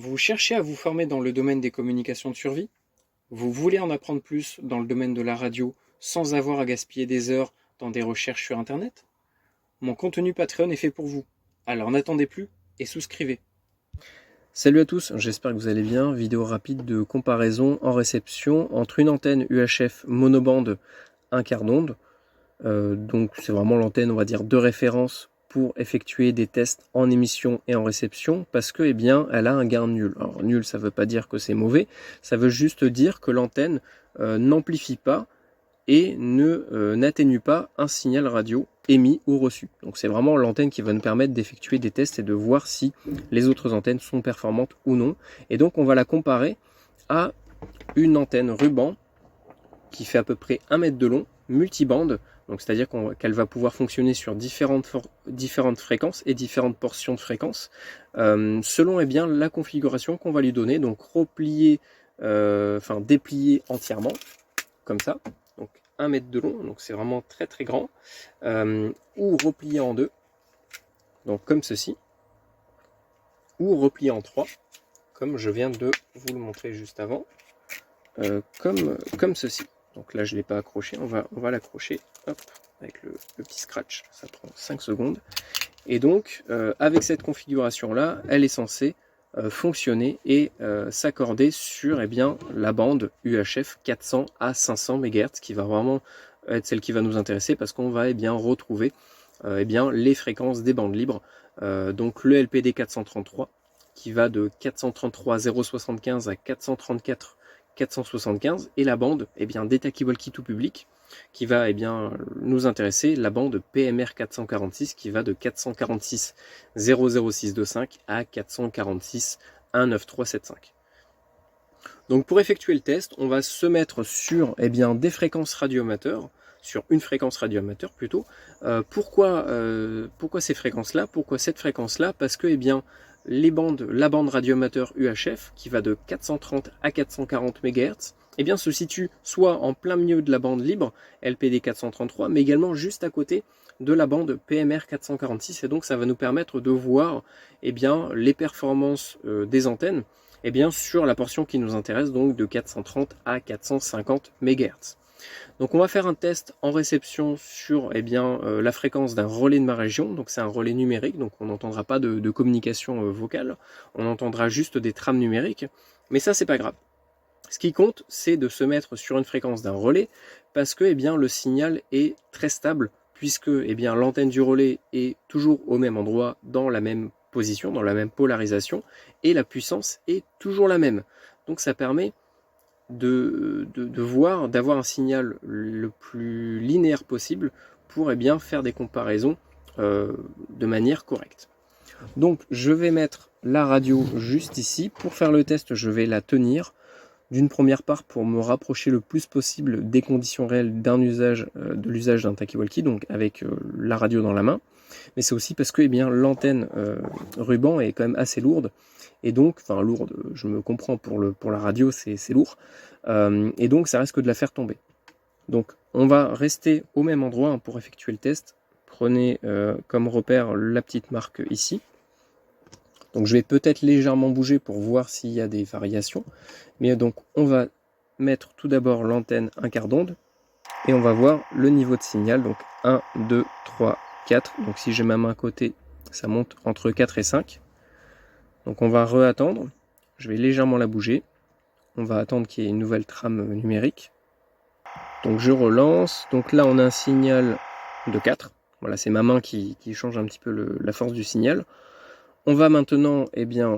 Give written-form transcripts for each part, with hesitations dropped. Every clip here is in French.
Vous cherchez à vous former dans le domaine des communications de survie? Vous voulez en apprendre plus dans le domaine de la radio sans avoir à gaspiller des heures dans des recherches sur Internet? Mon contenu Patreon est fait pour vous. Alors n'attendez plus et souscrivez. Salut à tous, j'espère que vous allez bien. Vidéo rapide de comparaison en réception entre une antenne UHF monobande 1 quart d'onde. Donc c'est vraiment l'antenne, on va dire, de référence pour effectuer des tests en émission et en réception parce que, elle a un gain nul. Alors nul, ça ne veut pas dire que c'est mauvais, ça veut juste dire que l'antenne n'amplifie pas et n'atténue pas un signal radio émis ou reçu. Donc c'est vraiment l'antenne qui va nous permettre d'effectuer des tests et de voir si les autres antennes sont performantes ou non. Et donc on va la comparer à une antenne ruban qui fait à peu près 1 mètre de long, multibande, donc c'est-à-dire qu'elle va pouvoir fonctionner sur différentes fréquences et différentes portions de fréquences, selon la configuration qu'on va lui donner, donc déplier entièrement, comme ça, donc 1 mètre de long, donc c'est vraiment très très grand, ou replié en deux, donc comme ceci, ou replié en trois, comme je viens de vous le montrer juste avant, comme ceci. Donc là je ne l'ai pas accroché, on va l'accrocher, avec le petit scratch, ça prend 5 secondes. Et donc avec cette configuration là, elle est censée fonctionner et s'accorder sur la bande UHF 400 à 500 MHz qui va vraiment être celle qui va nous intéresser parce qu'on va retrouver les fréquences des bandes libres. Donc le LPD 433 qui va de 433 075 à 434 475 et la bande des talkie-walkie tout public qui va nous intéresser, la bande PMR 446 qui va de 446 00625 à 446 19375. Donc pour effectuer le test, on va se mettre sur des fréquences radioamateurs, sur une fréquence radioamateur plutôt. Pourquoi ces fréquences-là? Pourquoi cette fréquence-là? Parce que la bande radioamateur UHF qui va de 430 à 440 MHz se situe soit en plein milieu de la bande libre LPD 433, mais également juste à côté de la bande PMR 446, et donc ça va nous permettre de voir les performances des antennes sur la portion qui nous intéresse, donc de 430 à 450 MHz. Donc on va faire un test en réception sur la fréquence d'un relais de ma région, donc c'est un relais numérique, donc on n'entendra pas de communication vocale, on entendra juste des trames numériques, mais ça c'est pas grave. Ce qui compte, c'est de se mettre sur une fréquence d'un relais, parce que le signal est très stable, puisque l'antenne du relais est toujours au même endroit, dans la même position, dans la même polarisation, et la puissance est toujours la même. Donc ça permet d'avoir un signal le plus linéaire possible pour faire des comparaisons de manière correcte. Donc je vais mettre la radio juste ici. Pour faire le test, je vais la tenir d'une première part pour me rapprocher le plus possible des conditions réelles de l'usage d'un talkie-walkie, donc avec la radio dans la main. Mais c'est aussi parce que l'antenne ruban est quand même assez lourde, et donc, lourde, je me comprends, pour la radio c'est lourd, et donc ça risque de la faire tomber. Donc on va rester au même endroit pour effectuer le test. Prenez comme repère la petite marque ici. Donc je vais peut-être légèrement bouger pour voir s'il y a des variations. Mais donc on va mettre tout d'abord l'antenne 1 quart d'onde et on va voir le niveau de signal. Donc 1, 2, 3, 4. Donc si j'ai ma main à côté, ça monte entre 4 et 5. Donc on va re-attendre. Je vais légèrement la bouger. On va attendre qu'il y ait une nouvelle trame numérique. Donc je relance. Donc là on a un signal de 4. Voilà, c'est ma main qui change un petit peu la force du signal. On va maintenant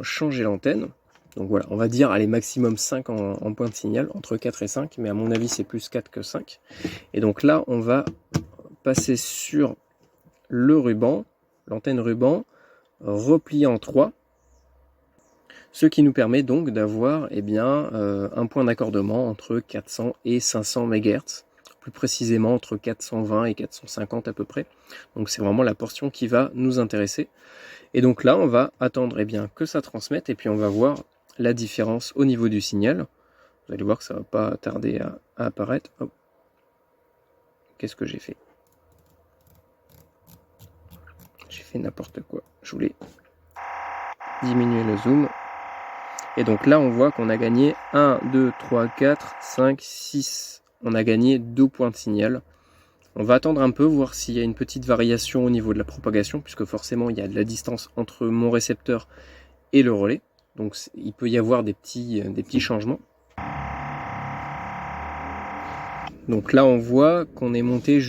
changer l'antenne. Donc voilà, on va dire allez, maximum 5 en point de signal, entre 4 et 5, mais à mon avis c'est plus 4 que 5. Et donc là on va passer sur le ruban, l'antenne ruban, repliée en 3, ce qui nous permet donc d'avoir un point d'accordement entre 400 et 500 MHz, plus précisément entre 420 et 450 à peu près. Donc c'est vraiment la portion qui va nous intéresser. Et donc là, on va attendre que ça transmette, et puis on va voir la différence au niveau du signal. Vous allez voir que ça ne va pas tarder à apparaître. Qu'est-ce que j'ai fait? J'ai fait n'importe quoi. Je voulais diminuer le zoom. Et donc là, on voit qu'on a gagné 1, 2, 3, 4, 5, 6. On a gagné 2 points de signal. On va attendre un peu, voir s'il y a une petite variation au niveau de la propagation, puisque forcément, il y a de la distance entre mon récepteur et le relais. Donc il peut y avoir des petits changements. Donc là, on voit qu'on est monté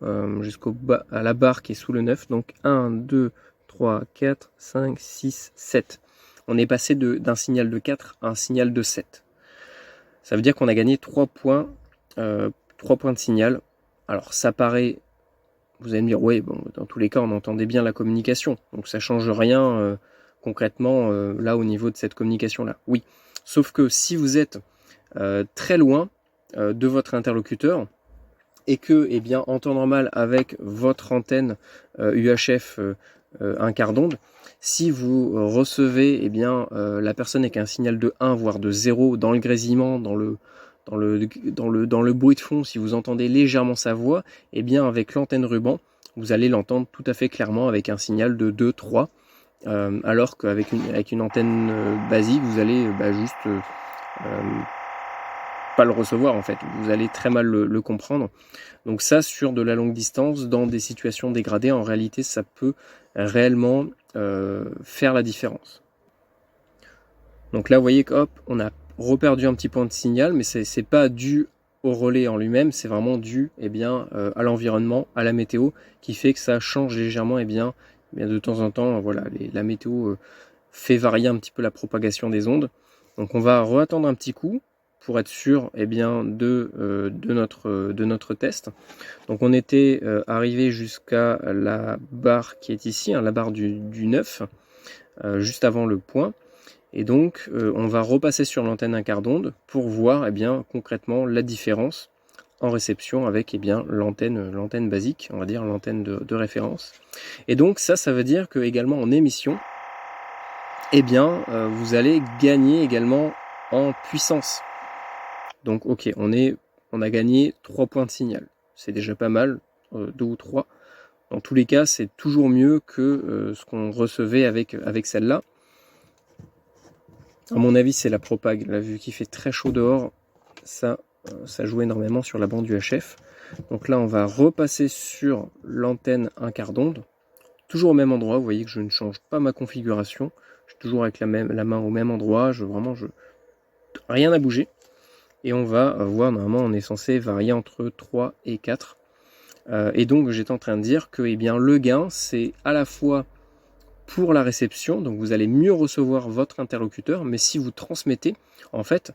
à la barre qui est sous le 9. Donc 1, 2, 3, 4, 5, 6, 7. On est passé d'un signal de 4 à un signal de 7. Ça veut dire qu'on a gagné 3 points de signal. Alors ça paraît, vous allez me dire, oui, bon, dans tous les cas, on entendait bien la communication. Donc ça ne change rien concrètement là au niveau de cette communication-là. Oui, sauf que si vous êtes très loin de votre interlocuteur et que, eh bien, en temps normal, avec votre antenne UHF 1/4 d'onde, si vous recevez eh bien, la personne avec un signal de 1 voire de 0 dans le grésillement, dans le bruit de fond, si vous entendez légèrement sa voix, eh bien avec l'antenne ruban, vous allez l'entendre tout à fait clairement avec un signal de 2, 3, alors qu'avec une antenne basique, vous allez juste pas le recevoir en fait, vous allez très mal le comprendre. Donc ça, sur de la longue distance, dans des situations dégradées, en réalité, ça peut réellement faire la différence. Donc là, vous voyez qu'hop, on a reperdu un petit point de signal, mais c'est pas dû au relais en lui-même, c'est vraiment dû à l'environnement, à la météo, qui fait que ça change légèrement. De temps en temps, voilà, la météo fait varier un petit peu la propagation des ondes. Donc on va re-attendre un petit coup pour être sûr de notre test. Donc on était arrivé jusqu'à la barre qui est ici, la barre du 9, juste avant le point. Et donc on va repasser sur l'antenne 1/4 d'onde pour voir concrètement la différence en réception avec l'antenne basique, on va dire l'antenne de référence. Et donc ça veut dire que également en émission, vous allez gagner également en puissance. Donc ok, on a gagné 3 points de signal. C'est déjà pas mal, 2 ou 3. Dans tous les cas, c'est toujours mieux que ce qu'on recevait avec celle-là. À mon avis, c'est la propague. Là, vu qu'il fait très chaud dehors, ça joue énormément sur la bande UHF. Donc là, on va repasser sur l'antenne 1/4 d'onde. Toujours au même endroit, vous voyez que je ne change pas ma configuration. Je suis toujours avec la main au même endroit. Rien à bouger. Et on va voir, normalement, on est censé varier entre 3 et 4. Et donc, j'étais en train de dire que le gain, c'est à la fois pour la réception, donc vous allez mieux recevoir votre interlocuteur, mais si vous transmettez, en fait,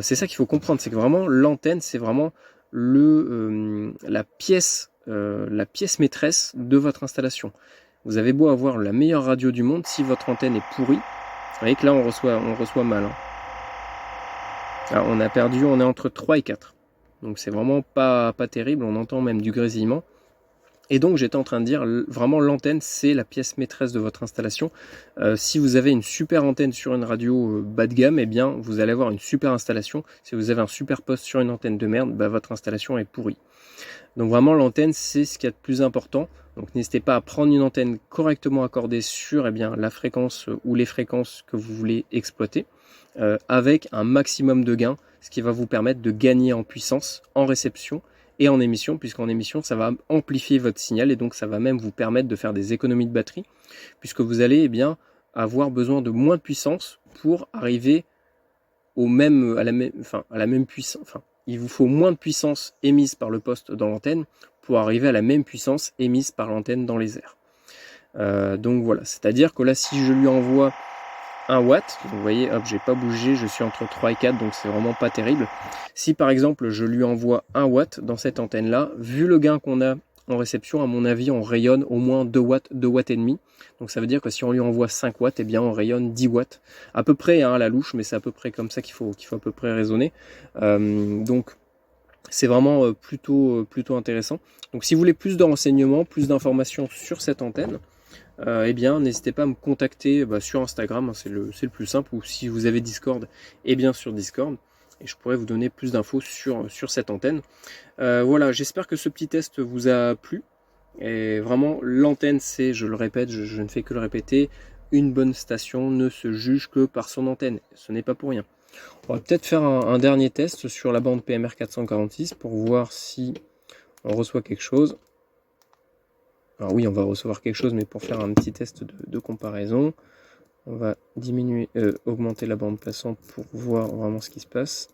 c'est ça qu'il faut comprendre, c'est que vraiment, l'antenne, c'est vraiment la pièce maîtresse de votre installation. Vous avez beau avoir la meilleure radio du monde, si votre antenne est pourrie, vous voyez que là, on reçoit mal. Alors, on a perdu, on est entre 3 et 4. Donc c'est vraiment pas terrible, on entend même du grésillement. Et donc j'étais en train de dire, vraiment l'antenne c'est la pièce maîtresse de votre installation. Si vous avez une super antenne sur une radio bas de gamme, vous allez avoir une super installation. Si vous avez un super poste sur une antenne de merde, votre installation est pourrie. Donc vraiment l'antenne c'est ce qu'il y a de plus important. Donc n'hésitez pas à prendre une antenne correctement accordée sur la fréquence ou les fréquences que vous voulez exploiter, avec un maximum de gains, ce qui va vous permettre de gagner en puissance, en réception et en émission, puisqu'en émission ça va amplifier votre signal et donc ça va même vous permettre de faire des économies de batterie, puisque vous allez avoir besoin de moins de puissance pour arriver à la même puissance. Il vous faut moins de puissance émise par le poste dans l'antenne pour arriver à la même puissance émise par l'antenne dans les airs. Donc voilà, c'est-à-dire que là si je lui envoie 1 watt, vous voyez, hop, j'ai pas bougé, je suis entre 3 et 4, donc c'est vraiment pas terrible. Si par exemple je lui envoie 1 watt dans cette antenne là, vu le gain qu'on a en réception, à mon avis on rayonne au moins 2 watts, 2 watts et demi. Donc ça veut dire que si on lui envoie 5 watts, on rayonne 10 watts. À peu près à la louche, mais c'est à peu près comme ça qu'il faut à peu près raisonner. Donc c'est vraiment plutôt intéressant. Donc si vous voulez plus de renseignements, plus d'informations sur cette antenne, n'hésitez pas à me contacter sur Instagram, c'est le plus simple, ou si vous avez Discord, sur Discord, et je pourrais vous donner plus d'infos sur cette antenne. Voilà, j'espère que ce petit test vous a plu. Et vraiment, l'antenne, c'est, je le répète, je ne fais que le répéter, une bonne station ne se juge que par son antenne. Ce n'est pas pour rien. On va peut-être faire un dernier test sur la bande PMR 446 pour voir si on reçoit quelque chose. Alors oui, on va recevoir quelque chose, mais pour faire un petit test de comparaison, on va augmenter la bande passante pour voir vraiment ce qui se passe.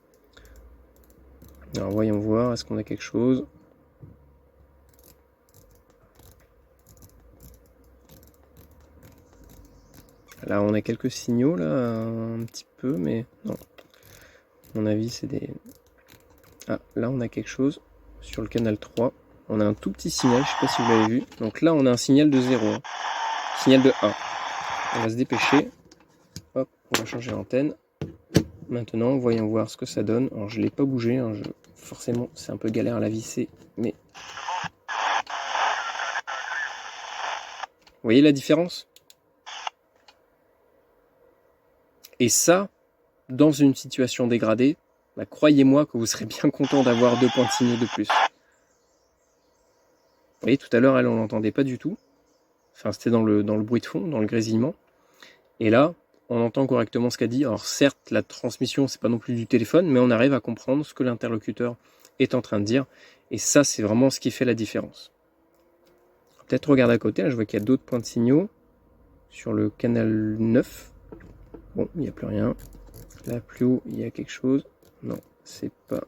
Alors voyons voir, est-ce qu'on a quelque chose? Là, on a quelques signaux, là, un petit peu, mais non. À mon avis, c'est des... Ah, là, on a quelque chose sur le canal 3. On a un tout petit signal, je sais pas si vous l'avez vu. Donc là, on a un signal de 0, hein. Signal de 1. On va se dépêcher. Hop, on va changer l'antenne. Maintenant, voyons voir ce que ça donne. Alors, je ne l'ai pas bougé, hein, forcément, c'est un peu galère à la visser, mais... Vous voyez la différence? Et ça, dans une situation dégradée, bah, croyez-moi que vous serez bien content d'avoir 2 points de signaux de plus. Vous voyez, tout à l'heure, elle, on l'entendait pas du tout. Enfin, c'était dans le bruit de fond, dans le grésillement. Et là, on entend correctement ce qu'a dit. Alors certes, la transmission, c'est pas non plus du téléphone, mais on arrive à comprendre ce que l'interlocuteur est en train de dire. Et ça, c'est vraiment ce qui fait la différence. Peut-être regarder à côté, là, je vois qu'il y a d'autres points de signaux. Sur le canal 9. Bon, il n'y a plus rien. Là, plus haut, il y a quelque chose. Non, c'est pas...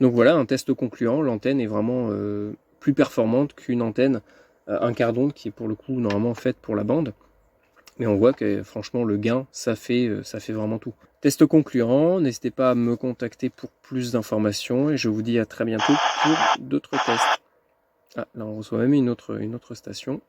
Donc voilà, un test concluant. L'antenne est vraiment plus performante qu'une antenne un quart d'onde qui est pour le coup normalement faite pour la bande. Mais on voit que franchement le gain, ça fait vraiment tout. Test concluant, n'hésitez pas à me contacter pour plus d'informations et je vous dis à très bientôt pour d'autres tests. Ah, là on reçoit même une autre station.